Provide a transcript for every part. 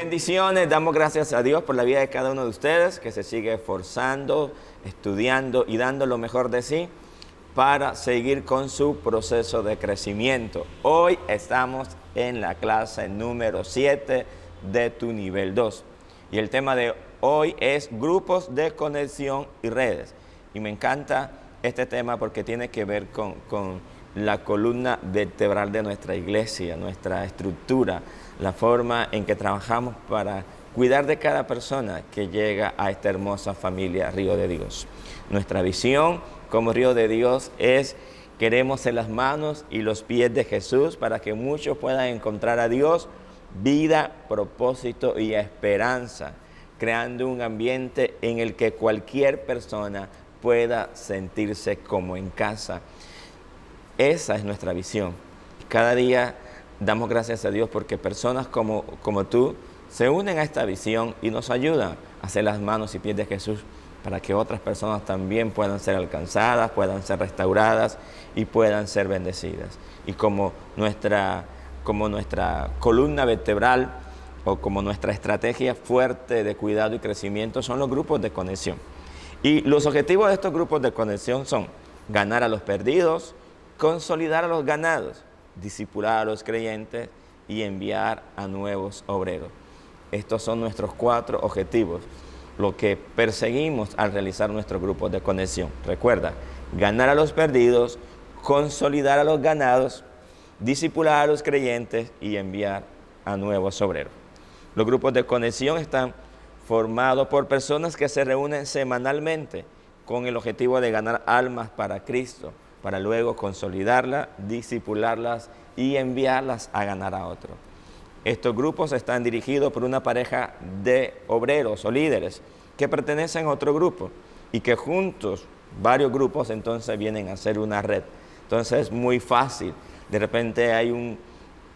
Bendiciones, damos gracias a Dios por la vida de cada uno de ustedes que se sigue esforzando, estudiando y dando lo mejor de sí para seguir con su proceso de crecimiento. Hoy estamos en la clase número 7 de tu nivel 2 y el tema de hoy es grupos de conexión y redes. Y me encanta este tema porque tiene que ver con la columna vertebral de nuestra iglesia, nuestra estructura, la forma en que trabajamos para cuidar de cada persona que llega a esta hermosa familia Río de Dios. Nuestra visión como Río de Dios es: queremos ser las manos y los pies de Jesús para que muchos puedan encontrar a Dios, vida, propósito y esperanza, creando un ambiente en el que cualquier persona pueda sentirse como en casa. Esa es nuestra visión. Cada día damos gracias a Dios porque personas como tú se unen a esta visión y nos ayudan a ser las manos y pies de Jesús para que otras personas también puedan ser alcanzadas, puedan ser restauradas y puedan ser bendecidas. Y como nuestra columna vertebral o como nuestra estrategia fuerte de cuidado y crecimiento son los grupos de conexión. Y los objetivos de estos grupos de conexión son ganar a los perdidos, consolidar a los ganados, discipular a los creyentes y enviar a nuevos obreros. Estos son nuestros 4 objetivos, lo que perseguimos al realizar nuestros grupos de conexión. Recuerda, ganar a los perdidos, consolidar a los ganados, discipular a los creyentes y enviar a nuevos obreros. Los grupos de conexión están formados por personas que se reúnen semanalmente con el objetivo de ganar almas para Cristo, para luego consolidarlas, discipularlas y enviarlas a ganar a otros. Estos grupos están dirigidos por una pareja de obreros o líderes que pertenecen a otro grupo y que juntos, varios grupos, entonces vienen a ser una red. Entonces es muy fácil. De repente hay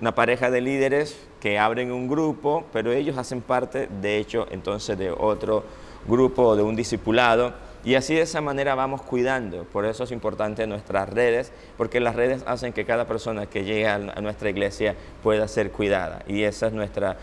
una pareja de líderes que abren un grupo, pero ellos hacen parte, de hecho, entonces de otro grupo o de un discipulado. Y así de esa manera vamos cuidando. Por eso es importante nuestras redes, porque las redes hacen que cada persona que llega a nuestra iglesia pueda ser cuidada. Y esa es nuestra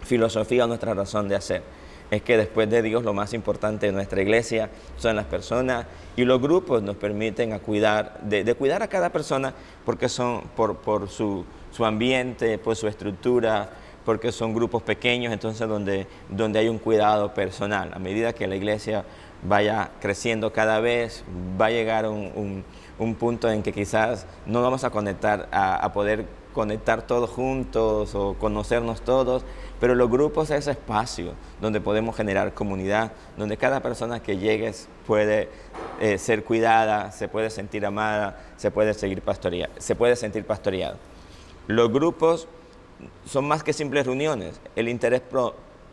filosofía, nuestra razón de hacer. Es que después de Dios lo más importante de nuestra iglesia son las personas, y los grupos nos permiten cuidar a cada persona porque son por su ambiente, por su estructura, porque son grupos pequeños, entonces donde hay un cuidado personal. A medida que la iglesia vaya creciendo cada vez, va a llegar un punto en que quizás no vamos a poder conectar todos juntos o conocernos todos, pero los grupos es ese espacio donde podemos generar comunidad, donde cada persona que llegue puede ser cuidada, se puede sentir amada, se puede sentir pastoreada. Los grupos son más que simples reuniones. El interés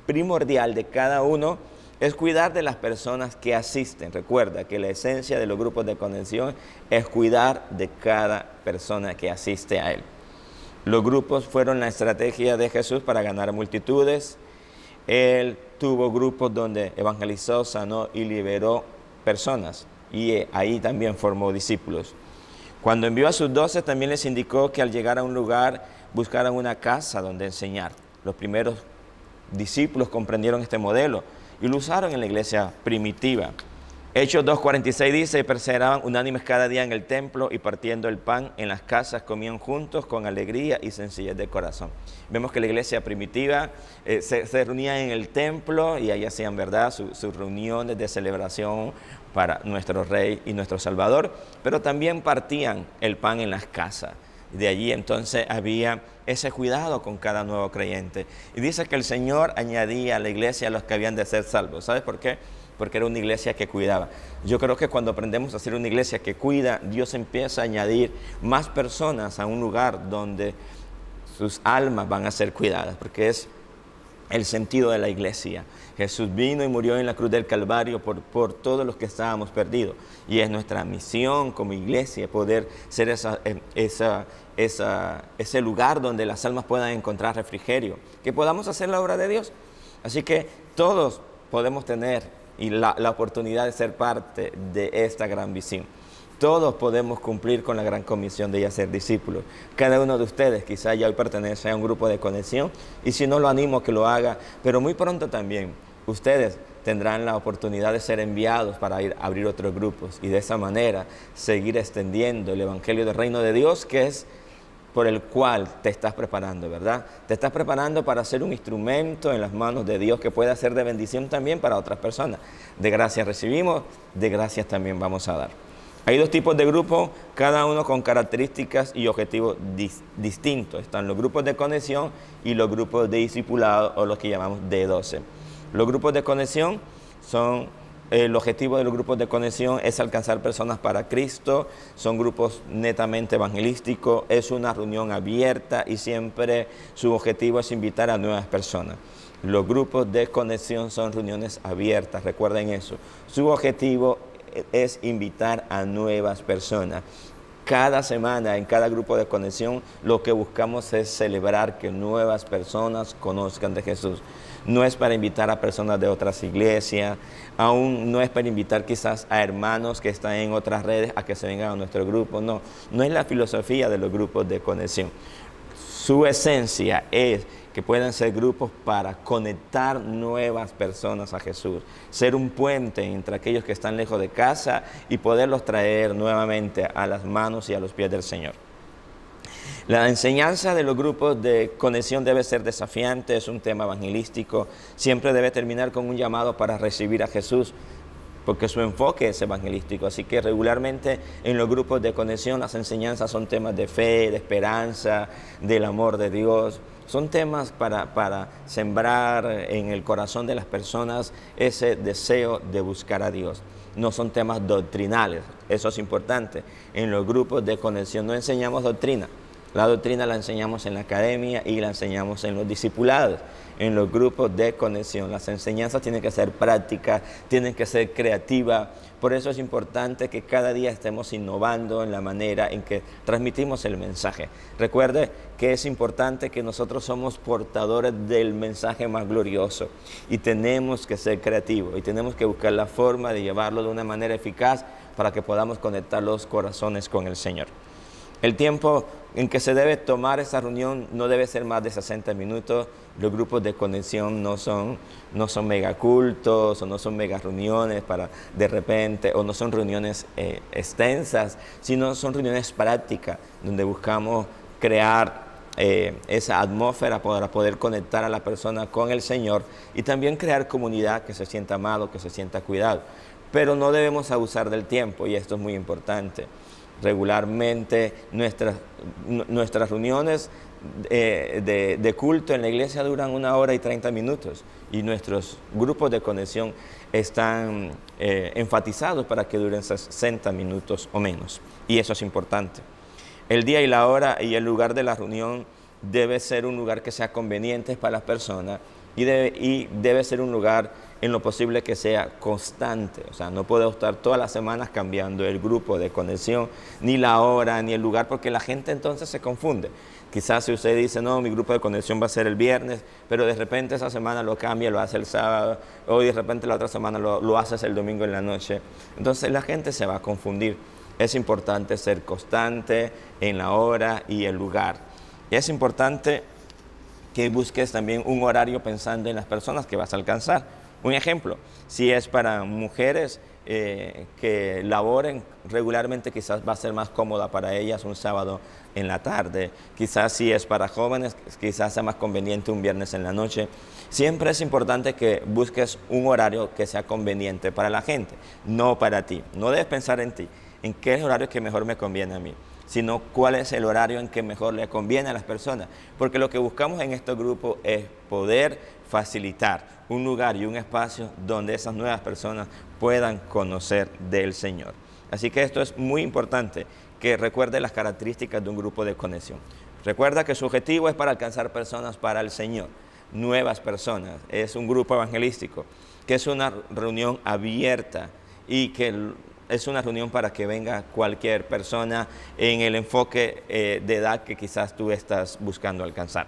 primordial de cada uno es cuidar de las personas que asisten. Recuerda que la esencia de los grupos de conexión es cuidar de cada persona que asiste a él. Los grupos fueron la estrategia de Jesús para ganar multitudes. Él tuvo grupos donde evangelizó, sanó y liberó personas, y ahí también formó discípulos. Cuando envió a sus 12, también les indicó que al llegar a un lugar buscaran una casa donde enseñar. Los primeros discípulos comprendieron este modelo y lo usaron en la iglesia primitiva. Hechos 2:46 dice: y perseveraban unánimes cada día en el templo y partiendo el pan en las casas comían juntos con alegría y sencillez de corazón. Vemos que la iglesia primitiva se reunía en el templo y ahí hacían, ¿verdad?, sus reuniones de celebración para nuestro Rey y nuestro Salvador, pero también partían el pan en las casas. De allí entonces había ese cuidado con cada nuevo creyente. Y dice que el Señor añadía a la iglesia a los que habían de ser salvos. ¿Sabes por qué? Porque era una iglesia que cuidaba. Yo creo que cuando aprendemos a ser una iglesia que cuida, Dios empieza a añadir más personas a un lugar donde sus almas van a ser cuidadas, porque es el sentido de la iglesia. Jesús vino y murió en la cruz del Calvario por todos los que estábamos perdidos. Y es nuestra misión como iglesia poder ser ese lugar donde las almas puedan encontrar refrigerio, que podamos hacer la obra de Dios. Así que todos podemos tener la oportunidad de ser parte de esta gran visión. todos podemos cumplir con la gran comisión de ir a ser discípulos. Cada uno de ustedes quizás ya hoy pertenece a un grupo de conexión, y si no, lo animo a que lo haga, pero muy pronto también ustedes tendrán la oportunidad de ser enviados para ir a abrir otros grupos y de esa manera seguir extendiendo el evangelio del reino de Dios, que es por el cual te estás preparando, ¿verdad? Te estás preparando para ser un instrumento en las manos de Dios que pueda ser de bendición también para otras personas. De gracias recibimos, de gracias también vamos a dar. Hay dos tipos de grupos, cada uno con características y objetivos distintos. Están los grupos de conexión y los grupos de discipulado, o los que llamamos D12. Los grupos de conexión son... El objetivo de los grupos de conexión es alcanzar personas para Cristo, son grupos netamente evangelísticos, es una reunión abierta y siempre su objetivo es invitar a nuevas personas. Los grupos de conexión son reuniones abiertas, recuerden eso. Su objetivo es invitar a nuevas personas. Cada semana, en cada grupo de conexión, lo que buscamos es celebrar que nuevas personas conozcan de Jesús. No es para invitar a personas de otras iglesias, aún no es para invitar quizás a hermanos que están en otras redes a que se vengan a nuestro grupo. No, no es la filosofía de los grupos de conexión. Su esencia es que puedan ser grupos para conectar nuevas personas a Jesús, ser un puente entre aquellos que están lejos de casa y poderlos traer nuevamente a las manos y a los pies del Señor. La enseñanza de los grupos de conexión debe ser desafiante, es un tema evangelístico, siempre debe terminar con un llamado para recibir a Jesús, porque su enfoque es evangelístico. Así que regularmente en los grupos de conexión las enseñanzas son temas de fe, de esperanza, del amor de Dios. Son temas para sembrar en el corazón de las personas ese deseo de buscar a Dios. No son temas doctrinales, eso es importante. En los grupos de conexión no enseñamos doctrina. La doctrina la enseñamos en la academia y la enseñamos en los discipulados. En los grupos de conexión las enseñanzas tienen que ser prácticas, tienen que ser creativas. Por eso es importante que cada día estemos innovando en la manera en que transmitimos el mensaje. Recuerde que es importante que nosotros somos portadores del mensaje más glorioso y tenemos que ser creativos y tenemos que buscar la forma de llevarlo de una manera eficaz para que podamos conectar los corazones con el Señor. El tiempo en que se debe tomar esa reunión no debe ser más de 60 minutos. Los grupos de conexión no son megacultos o no son mega reuniones para de repente, o no son reuniones extensas, sino son reuniones prácticas donde buscamos crear esa atmósfera para poder conectar a la persona con el Señor y también crear comunidad, que se sienta amado, que se sienta cuidado. Pero no debemos abusar del tiempo y esto es muy importante. Regularmente nuestras reuniones de culto en la iglesia duran 1 hora y 30 minutos y nuestros grupos de conexión están enfatizados para que duren 60 minutos o menos, y eso es importante. El día y la hora y el lugar de la reunión debe ser un lugar que sea conveniente para las personas y debe ser un lugar en lo posible que sea constante. O sea, no puedo estar todas las semanas cambiando el grupo de conexión, ni la hora, ni el lugar, porque la gente entonces se confunde. Quizás si usted dice, no, mi grupo de conexión va a ser el viernes, pero de repente esa semana lo cambia, lo hace el sábado, o de repente la otra semana lo haces el domingo en la noche. Entonces la gente se va a confundir. Es importante ser constante en la hora y el lugar. Y es importante que busques también un horario pensando en las personas que vas a alcanzar. Un ejemplo, si es para mujeres que laboren regularmente, quizás va a ser más cómoda para ellas un sábado en la tarde. Quizás si es para jóvenes, quizás sea más conveniente un viernes en la noche. Siempre es importante que busques un horario que sea conveniente para la gente, no para ti. No debes pensar en ti, en qué es el horario que mejor me conviene a mí, sino cuál es el horario en que mejor le conviene a las personas. Porque lo que buscamos en estos grupos es poder facilitar un lugar y un espacio donde esas nuevas personas puedan conocer del Señor. Así que esto es muy importante, que recuerde las características de un grupo de conexión. Recuerda que su objetivo es para alcanzar personas para el Señor, nuevas personas. Es un grupo evangelístico, que es una reunión abierta y que es una reunión para que venga cualquier persona en el enfoque de edad que quizás tú estás buscando alcanzar.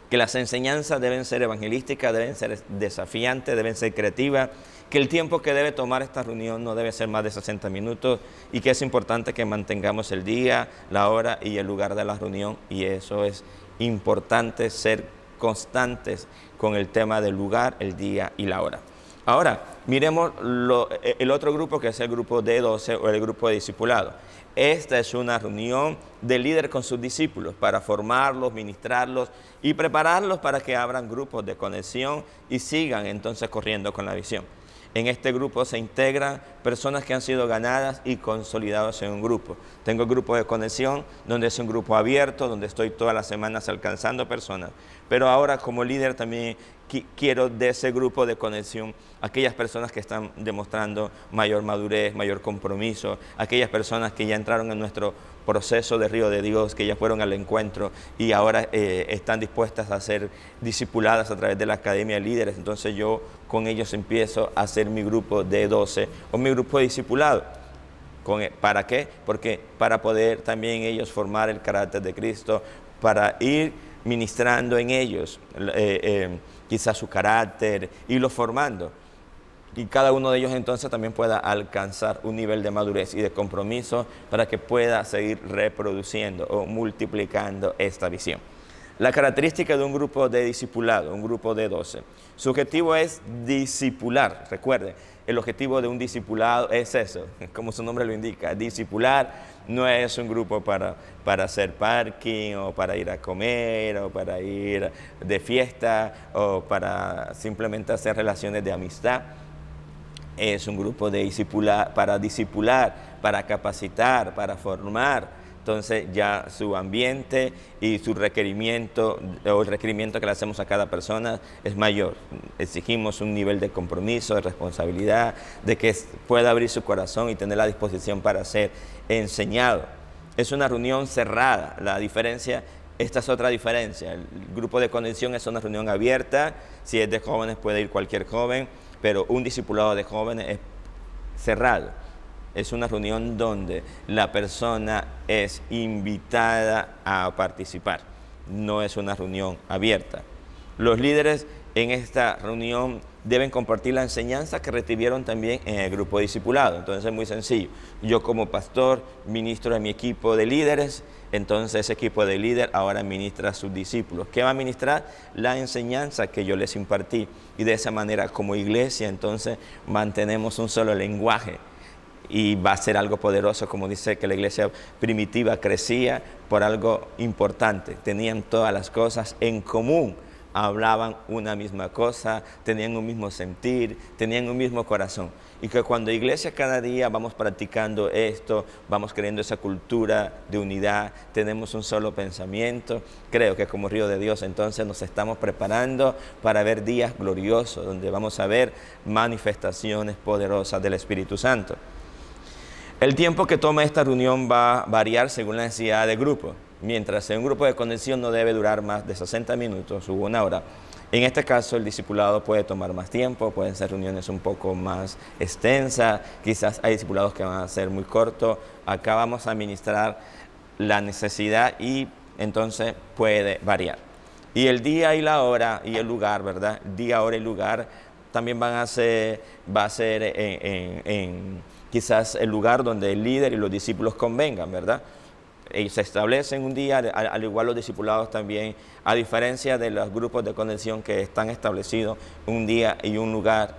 que las enseñanzas deben ser evangelísticas, deben ser desafiantes, deben ser creativas, que el tiempo que debe tomar esta reunión no debe ser más de 60 minutos y que es importante que mantengamos el día, la hora y el lugar de la reunión, y eso es importante, ser constantes con el tema del lugar, el día y la hora. Ahora, miremos el otro grupo, que es el grupo de 12 o el grupo de discipulado. Esta es una reunión de líder con sus discípulos para formarlos, ministrarlos y prepararlos para que abran grupos de conexión y sigan entonces corriendo con la visión. En este grupo se integran personas que han sido ganadas y consolidadas en un grupo. Tengo el grupo de conexión, donde es un grupo abierto, donde estoy todas las semanas alcanzando personas. Pero ahora como líder también quiero de ese grupo de conexión aquellas personas que están demostrando mayor madurez, mayor compromiso, aquellas personas que ya entraron en nuestro proceso de Río de Dios, que ya fueron al encuentro y ahora están dispuestas a ser discipuladas a través de la Academia de Líderes. Entonces yo con ellos empiezo a hacer mi grupo de 12 o mi grupo de discipulado. ¿Para qué? Porque para poder también ellos formar el carácter de Cristo, para ir ministrando en ellos quizás su carácter, irlo formando. Y cada uno de ellos entonces también pueda alcanzar un nivel de madurez y de compromiso para que pueda seguir reproduciendo o multiplicando esta visión. La característica de un grupo de discipulado, un grupo de 12. Su objetivo es discipular. Recuerden, el objetivo de un discipulado es eso, como su nombre lo indica. Discipular no es un grupo para hacer parking o para ir a comer o para ir de fiesta o para simplemente hacer relaciones de amistad. Es un grupo de discipular, para capacitar, para formar. Entonces ya su ambiente y su requerimiento, o el requerimiento que le hacemos a cada persona es mayor. Exigimos un nivel de compromiso, de responsabilidad, de que pueda abrir su corazón y tener la disposición para ser enseñado. Es una reunión cerrada. Esta es otra diferencia. El grupo de conexión es una reunión abierta. Si es de jóvenes puede ir cualquier joven, pero un discipulado de jóvenes es cerrado. Es una reunión donde la persona es invitada a participar. No es una reunión abierta. Los líderes en esta reunión deben compartir la enseñanza que recibieron también en el grupo discipulado. Entonces es muy sencillo. Yo como pastor ministro a mi equipo de líderes, entonces ese equipo de líder ahora ministra a sus discípulos. ¿Qué va a ministrar? La enseñanza que yo les impartí. Y de esa manera como iglesia entonces mantenemos un solo lenguaje. Y va a ser algo poderoso, como dice que la iglesia primitiva crecía por algo importante. Tenían todas las cosas en común, hablaban una misma cosa, tenían un mismo sentir, tenían un mismo corazón. Y que cuando iglesia cada día vamos practicando esto, vamos creando esa cultura de unidad, tenemos un solo pensamiento, creo que como Río de Dios entonces nos estamos preparando para ver días gloriosos, donde vamos a ver manifestaciones poderosas del Espíritu Santo. El tiempo que toma esta reunión va a variar según la necesidad del grupo. Mientras en un grupo de conexión no debe durar más de 60 minutos o una hora. En este caso el discipulado puede tomar más tiempo, pueden ser reuniones un poco más extensas, quizás hay discipulados que van a ser muy cortos. Acá vamos a ministrar la necesidad y entonces puede variar. Y el día y la hora y el lugar, ¿verdad? Día, hora y lugar también va a ser quizás el lugar donde el líder y los discípulos convengan, ¿verdad? Ellos se establecen un día, al igual los discipulados también, a diferencia de los grupos de conexión que están establecidos un día y un lugar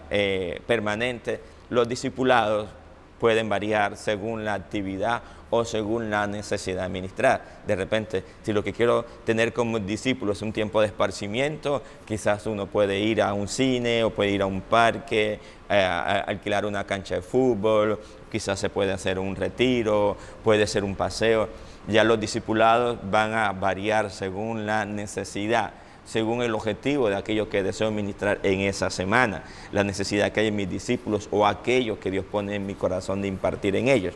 permanente, los discipulados pueden variar según la actividad o según la necesidad de ministrar. De repente, si lo que quiero tener como discípulo es un tiempo de esparcimiento, quizás uno puede ir a un cine o puede ir a un parque, alquilar una cancha de fútbol, quizás se puede hacer un retiro, puede ser un paseo. Ya los discipulados van a variar según la necesidad, según el objetivo de aquello que deseo ministrar en esa semana, la necesidad que hay en mis discípulos o aquello que Dios pone en mi corazón de impartir en ellos.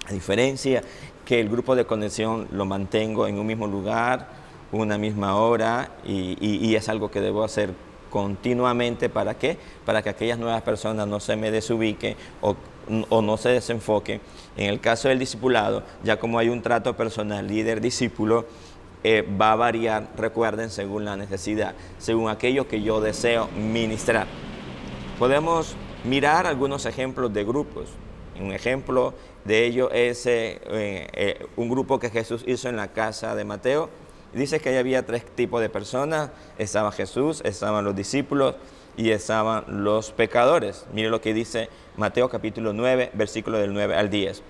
A diferencia que el grupo de conexión lo mantengo en un mismo lugar, una misma hora y es algo que debo hacer continuamente. ¿Para qué? Para que aquellas nuevas personas no se me desubiquen o no se desenfoquen. En el caso del discipulado, ya como hay un trato personal líder-discípulo, va a variar, recuerden, según la necesidad, según aquello que yo deseo ministrar. Podemos mirar algunos ejemplos de grupos. Un ejemplo de ello es un grupo que Jesús hizo en la casa de Mateo. Dice que ahí había 3 tipos de personas. Estaba Jesús, estaban los discípulos y estaban los pecadores. Mire lo que dice Mateo capítulo 9, versículo del 9 al 10.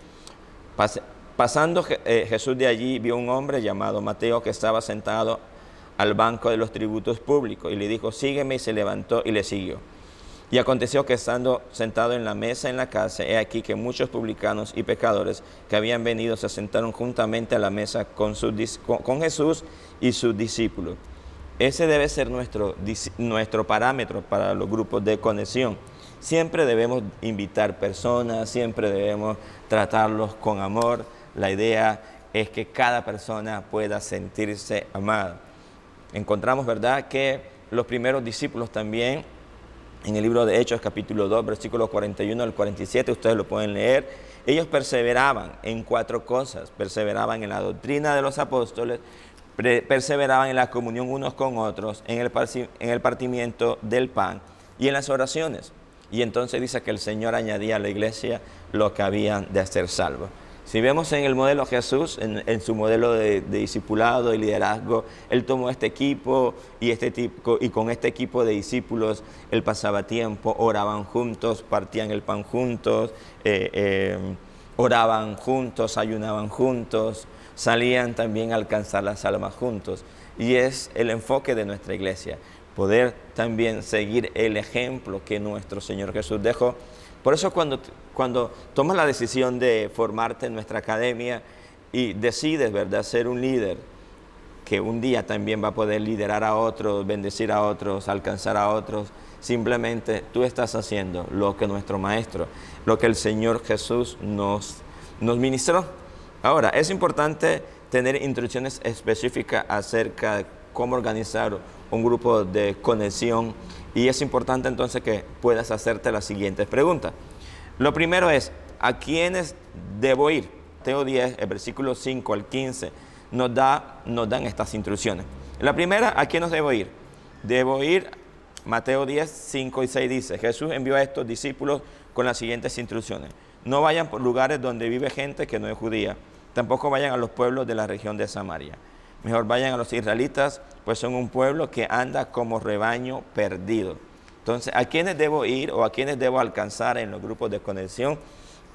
Pasando Jesús de allí, vio un hombre llamado Mateo que estaba sentado al banco de los tributos públicos y le dijo, sígueme, y se levantó y le siguió. Y aconteció que estando sentado en la mesa en la casa, he aquí que muchos publicanos y pecadores que habían venido se sentaron juntamente a la mesa con Jesús y sus discípulos. Ese debe ser nuestro parámetro para los grupos de conexión. Siempre debemos invitar personas, siempre debemos tratarlos con amor. La idea es que cada persona pueda sentirse amada. Encontramos, ¿verdad?, que los primeros discípulos también, en el libro de Hechos, capítulo 2, versículos 41 al 47, ustedes lo pueden leer. Ellos perseveraban en 4 cosas. Perseveraban en la doctrina de los apóstoles, perseveraban en la comunión unos con otros, en el partimiento del pan y en las oraciones. Y entonces dice que el Señor añadía a la iglesia lo que habían de ser salvos. Si vemos en el modelo Jesús, en su modelo de discipulado y liderazgo, Él tomó este equipo y con este equipo de discípulos, Él pasaba tiempo, oraban juntos, partían el pan juntos, oraban juntos, ayunaban juntos, salían también a alcanzar las almas juntos. Y es el enfoque de nuestra iglesia, poder también seguir el ejemplo que nuestro Señor Jesús dejó. Por eso cuando tomas la decisión de formarte en nuestra academia y decides, ¿verdad?, ser un líder que un día también va a poder liderar a otros, bendecir a otros, alcanzar a otros, simplemente tú estás haciendo lo que nuestro Maestro, lo que el Señor Jesús nos ministró. Ahora, es importante tener instrucciones específicas acerca de cómo organizar un grupo de conexión. Y es importante entonces que puedas hacerte las siguientes preguntas. Lo primero es, ¿a quiénes debo ir? Mateo 10, el versículo 5 al 15, nos dan estas instrucciones. La primera, ¿a quiénes debo ir? Debo ir, Mateo 10, 5 y 6 dice, Jesús envió a estos discípulos con las siguientes instrucciones. No vayan por lugares donde vive gente que no es judía. Tampoco vayan a los pueblos de la región de Samaria. Mejor vayan a los israelitas, pues son un pueblo que anda como rebaño perdido. Entonces, ¿a quiénes debo ir o a quiénes debo alcanzar en los grupos de conexión?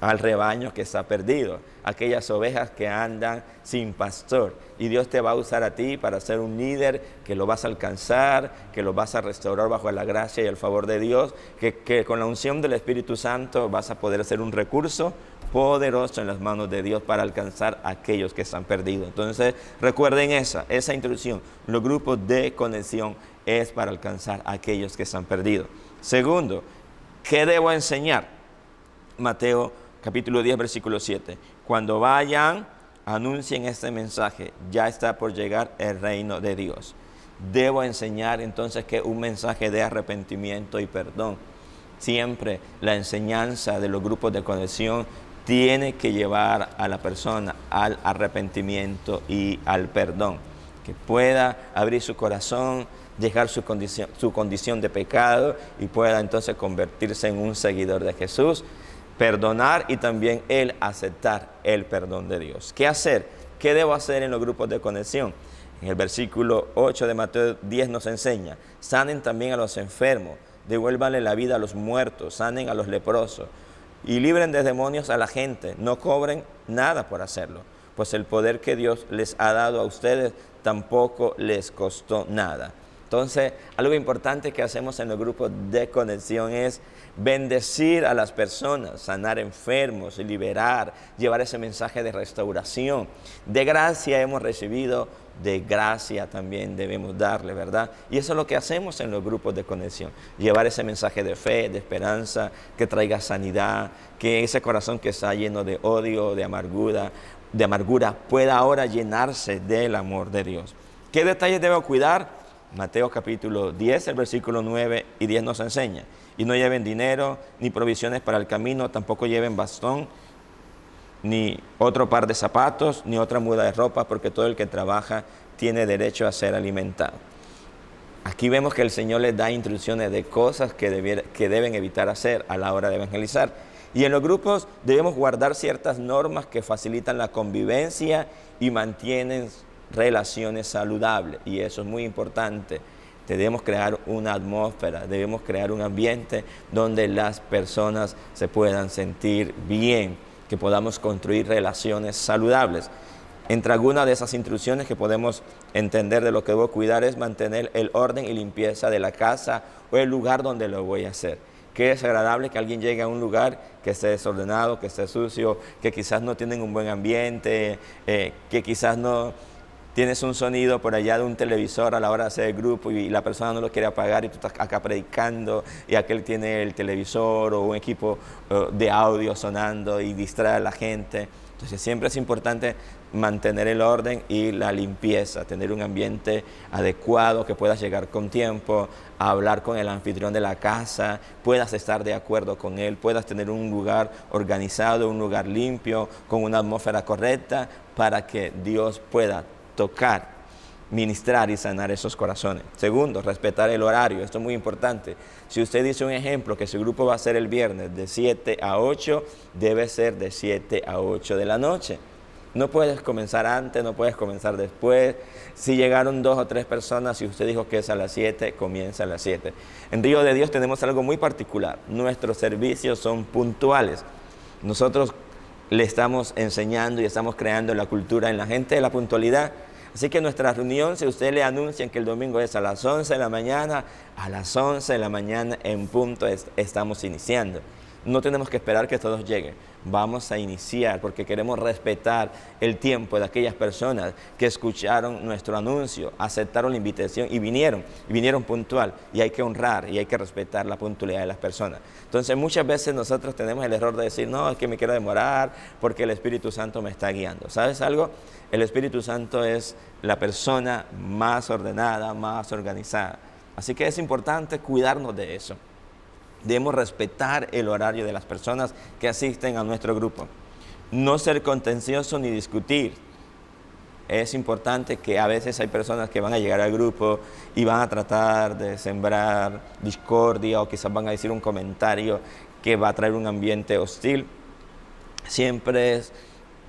Al rebaño que está perdido, aquellas ovejas que andan sin pastor. Y Dios te va a usar a ti para ser un líder que lo vas a alcanzar, que lo vas a restaurar bajo la gracia y el favor de Dios, que con la unción del Espíritu Santo vas a poder ser un recurso poderoso en las manos de Dios para alcanzar a aquellos que están perdidos. Entonces, recuerden esa instrucción. Los grupos de conexión es para alcanzar a aquellos que están perdidos. Segundo, ¿qué debo enseñar? Mateo capítulo 10, versículo 7. Cuando vayan, anuncien este mensaje. Ya está por llegar el reino de Dios. Debo enseñar entonces que un mensaje de arrepentimiento y perdón. Siempre la enseñanza de los grupos de conexión tiene que llevar a la persona al arrepentimiento y al perdón. Que pueda abrir su corazón, dejar su condición de pecado y pueda entonces convertirse en un seguidor de Jesús, perdonar y también él aceptar el perdón de Dios. ¿Qué hacer? ¿Qué debo hacer en los grupos de conexión? En el versículo 8 de Mateo 10 nos enseña, sanen también a los enfermos, devuélvanle la vida a los muertos, sanen a los leprosos y libren de demonios a la gente, no cobren nada por hacerlo, pues el poder que Dios les ha dado a ustedes tampoco les costó nada. Entonces, algo importante que hacemos en los grupos de conexión es bendecir a las personas, sanar enfermos, liberar, llevar ese mensaje de restauración. De gracia hemos recibido, de gracia también debemos darle, ¿verdad? Y eso es lo que hacemos en los grupos de conexión, llevar ese mensaje de fe, de esperanza, que traiga sanidad, que ese corazón que está lleno de odio, de amargura, pueda ahora llenarse del amor de Dios. ¿Qué detalles debo cuidar? Mateo capítulo 10, el versículo 9 y 10 nos enseña. Y no lleven dinero ni provisiones para el camino, tampoco lleven bastón ni otro par de zapatos, ni otra muda de ropa, porque todo el que trabaja tiene derecho a ser alimentado. Aquí vemos que el Señor les da instrucciones de cosas que deben evitar hacer a la hora de evangelizar. Y en los grupos debemos guardar ciertas normas que facilitan la convivencia y mantienen relaciones saludables. Y eso es muy importante. Debemos crear una atmósfera, debemos crear un ambiente donde las personas se puedan sentir bien, que podamos construir relaciones saludables. Entre algunas de esas instrucciones que podemos entender de lo que debo cuidar es mantener el orden y limpieza de la casa o el lugar donde lo voy a hacer. Que es agradable que alguien llegue a un lugar que esté desordenado, que esté sucio, que quizás no tienen un buen ambiente, que quizás no tienes un sonido por allá de un televisor a la hora de hacer el grupo y la persona no lo quiere apagar y tú estás acá predicando y aquel tiene el televisor o un equipo de audio sonando y distrae a la gente. Entonces siempre es importante mantener el orden y la limpieza, tener un ambiente adecuado, que puedas llegar con tiempo, a hablar con el anfitrión de la casa, puedas estar de acuerdo con él, puedas tener un lugar organizado, un lugar limpio, con una atmósfera correcta, para que Dios pueda tocar, ministrar y sanar esos corazones. Segundo, respetar el horario. Esto es muy importante. Si usted dice un ejemplo que su grupo va a ser el viernes de 7 a 8, debe ser de 7 a 8 de la noche. No puedes comenzar antes, no puedes comenzar después. Si llegaron 2 o 3 personas y usted dijo que es a las 7, comienza a las 7. En Río de Dios tenemos algo muy particular. Nuestros servicios son puntuales. Nosotros le estamos enseñando y estamos creando la cultura en la gente de la puntualidad. Así que nuestra reunión, si usted le anuncian que el domingo es a las 11 de la mañana, a las 11 de la mañana en punto estamos iniciando. No tenemos que esperar que todos lleguen. Vamos a iniciar porque queremos respetar el tiempo de aquellas personas que escucharon nuestro anuncio, aceptaron la invitación y vinieron puntual. Y hay que honrar y hay que respetar la puntualidad de las personas. Entonces muchas veces nosotros tenemos el error de decir, no, es que me quiero demorar porque el Espíritu Santo me está guiando. ¿Sabes algo? El Espíritu Santo es la persona más ordenada, más organizada. Así que es importante cuidarnos de eso. Debemos respetar el horario de las personas que asisten a nuestro grupo. No ser contencioso ni discutir. Es importante que a veces hay personas que van a llegar al grupo y van a tratar de sembrar discordia o quizás van a decir un comentario que va a traer un ambiente hostil. Siempre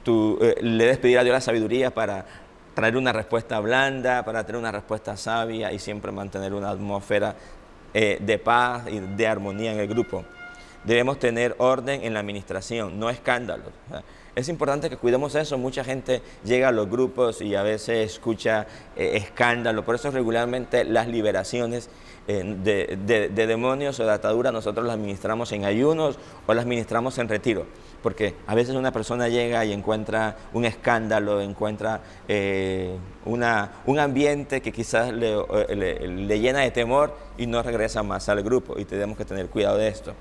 le debes pedir a Dios la sabiduría para traer una respuesta blanda, para traer una respuesta sabia y siempre mantener una atmósfera de paz y de armonía en el grupo. Debemos tener orden en la administración, no escándalos. Es importante que cuidemos eso. Mucha gente llega a los grupos y a veces escucha escándalos. Por eso regularmente las liberaciones de demonios o de ataduras nosotros las ministramos en ayunos o las ministramos en retiro. Porque a veces una persona llega y encuentra un escándalo, encuentra un ambiente que quizás le llena de temor y no regresa más al grupo. Y tenemos que tener cuidado de esto.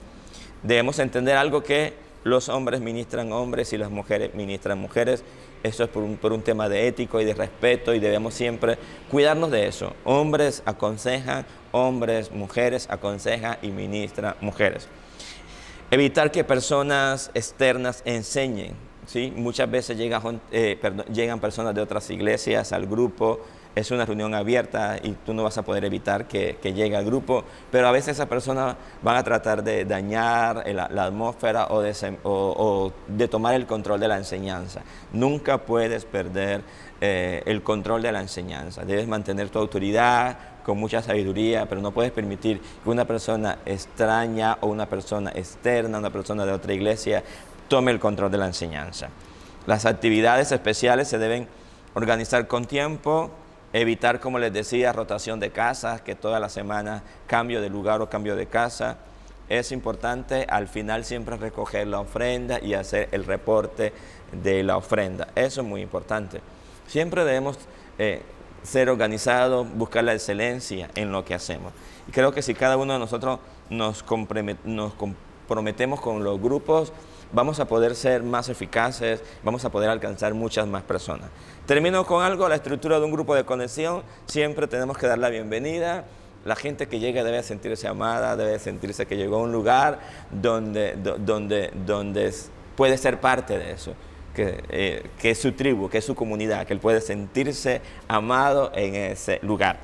Debemos entender algo que los hombres ministran hombres y las mujeres ministran mujeres. Eso es por un tema de ético y de respeto y debemos siempre cuidarnos de eso. Hombres aconsejan hombres, mujeres aconsejan y ministran mujeres. Evitar que personas externas enseñen, ¿sí? Muchas veces llegan personas de otras iglesias al grupo. Es una reunión abierta y tú no vas a poder evitar que llegue al grupo, pero a veces esas personas van a tratar de dañar la atmósfera o de tomar el control de la enseñanza. Nunca puedes perder el control de la enseñanza. Debes mantener tu autoridad con mucha sabiduría, pero no puedes permitir que una persona extraña o una persona externa, una persona de otra iglesia, tome el control de la enseñanza. Las actividades especiales se deben organizar con tiempo. Evitar, como les decía, rotación de casas, que toda la semana cambio de lugar o cambio de casa. Es importante al final siempre recoger la ofrenda y hacer el reporte de la ofrenda. Eso es muy importante. Siempre debemos ser organizados, buscar la excelencia en lo que hacemos. Y creo que si cada uno de nosotros nos comprometemos con los grupos, vamos a poder ser más eficaces, vamos a poder alcanzar muchas más personas. Termino con algo, la estructura de un grupo de conexión. Siempre tenemos que dar la bienvenida. La gente que llega debe sentirse amada, debe sentirse que llegó a un lugar donde puede ser parte de eso. que es su tribu, que es su comunidad, que él puede sentirse amado en ese lugar.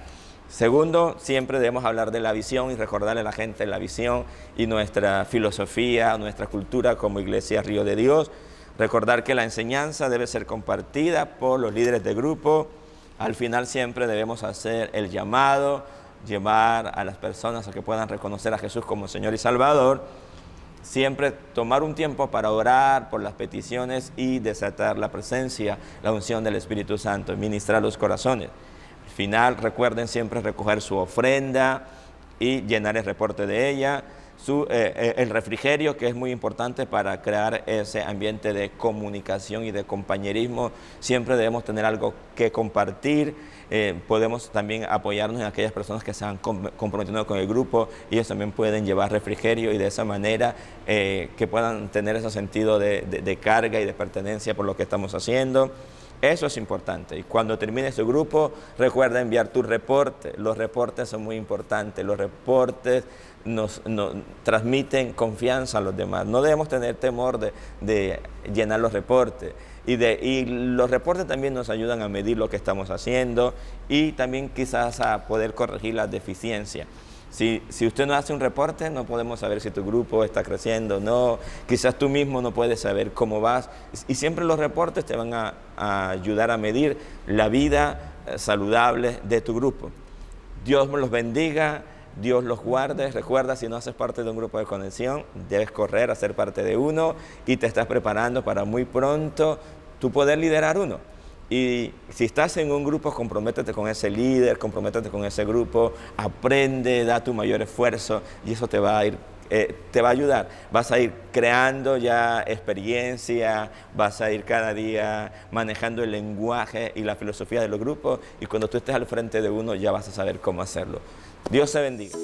Segundo, siempre debemos hablar de la visión y recordarle a la gente la visión y nuestra filosofía, nuestra cultura como Iglesia Río de Dios. Recordar que la enseñanza debe ser compartida por los líderes de grupo. Al final siempre debemos hacer el llamado, llevar a las personas a que puedan reconocer a Jesús como Señor y Salvador. Siempre tomar un tiempo para orar por las peticiones y desatar la presencia, la unción del Espíritu Santo, ministrar los corazones. Al final, recuerden siempre recoger su ofrenda y llenar el reporte de ella. El refrigerio, que es muy importante para crear ese ambiente de comunicación y de compañerismo. Siempre debemos tener algo que compartir. Podemos también apoyarnos en aquellas personas que se han comprometido con el grupo. Ellos también pueden llevar refrigerio y de esa manera que puedan tener ese sentido de carga y de pertenencia por lo que estamos haciendo. Eso es importante. Y cuando termine su grupo, recuerda enviar tu reporte. Los reportes son muy importantes. Los reportes nos transmiten confianza a los demás. No debemos tener temor de llenar los reportes. Y los reportes también nos ayudan a medir lo que estamos haciendo y también quizás a poder corregir las deficiencias. Si usted no hace un reporte, no podemos saber si tu grupo está creciendo o no. Quizás tú mismo no puedes saber cómo vas. Y siempre los reportes te van a ayudar a medir la vida saludable de tu grupo. Dios los bendiga, Dios los guarde. Recuerda, si no haces parte de un grupo de conexión, debes correr a ser parte de uno y te estás preparando para muy pronto tú poder liderar uno. Y si estás en un grupo, comprométete con ese líder, comprométete con ese grupo, aprende, da tu mayor esfuerzo y eso te va a ayudar. Vas a ir creando ya experiencia, vas a ir cada día manejando el lenguaje y la filosofía de los grupos y cuando tú estés al frente de uno ya vas a saber cómo hacerlo. Dios te bendiga.